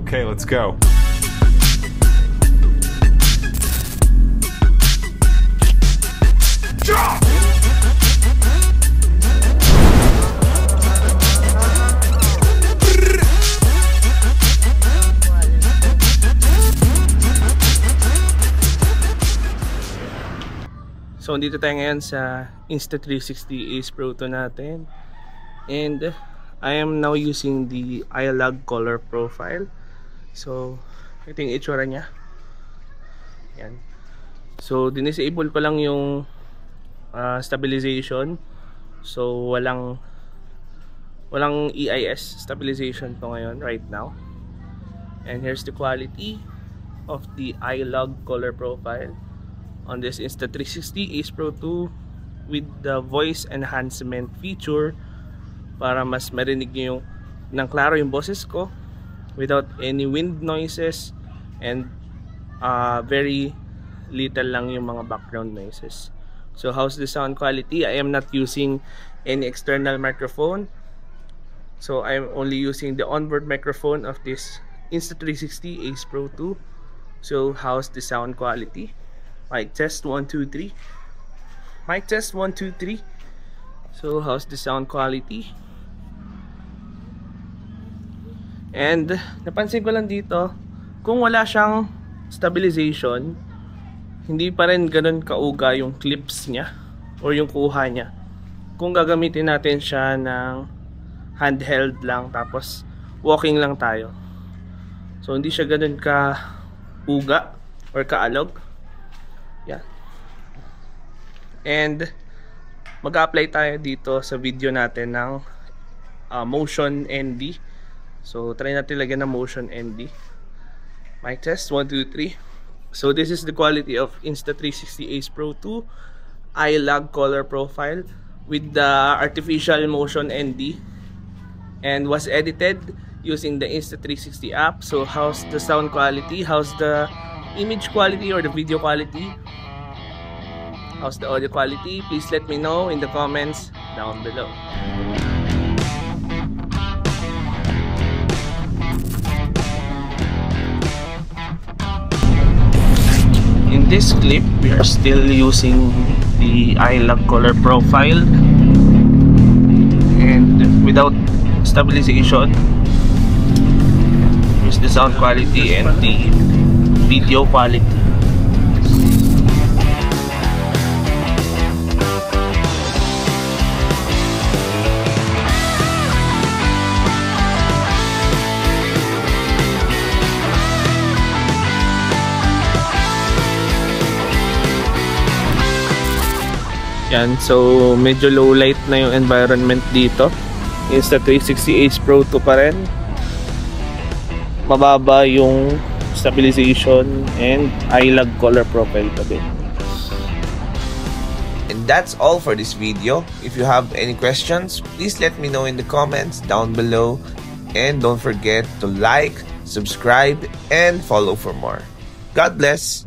Okay, let's go. So, dito tayo ngayon sa Insta360 Ace Pro 2 natin. And I am now using the iLog color profile. So, ito yung itsura niya. Yan. So, dinisable ko lang yung stabilization. So, walang EIS stabilization to ngayon right now. And here's the quality of the iLog color profile on this Insta360 Ace Pro 2 with the voice enhancement feature para mas marinig nyo ng klaro yung boses ko without any wind noises and very little lang yung mga background noises. So how's the sound quality? I am not using any external microphone, so I'm only using the onboard microphone of this Insta360 Ace Pro 2. So how's the sound quality? Mic test 1 2 3. Mic test 1 2 3. So how's the sound quality? And napansin ko lang dito, kung wala siyang stabilization, hindi pa rin ganun kauga yung clips niya or yung kuha niya. Kung gagamitin natin siya ng handheld lang tapos walking lang tayo, so hindi siya ganun ka uga or kaalog. Yeah. And mag-apply tayo dito sa video natin ng Motion ND. So try natin lagyan ng Motion ND. Mic test 1 2 3. So this is the quality of Insta360 Ace Pro 2 iLog color profile with the artificial Motion ND, and was edited using the Insta360 app. So how's the sound quality? How's the image quality or the video quality? How's the audio quality? Please let me know in the comments down below. In this clip, we are still using the iLog color profile and without stabilization. Here's the sound quality and the video quality. Yan, so medyo low light na yung environment dito. Insta360 Ace Pro 2 pa rin. Mababa yung stabilization and iLog color profile tabi. And that's all for this video. If you have any questions, please let me know in the comments down below. And don't forget to like, subscribe, and follow for more. God bless!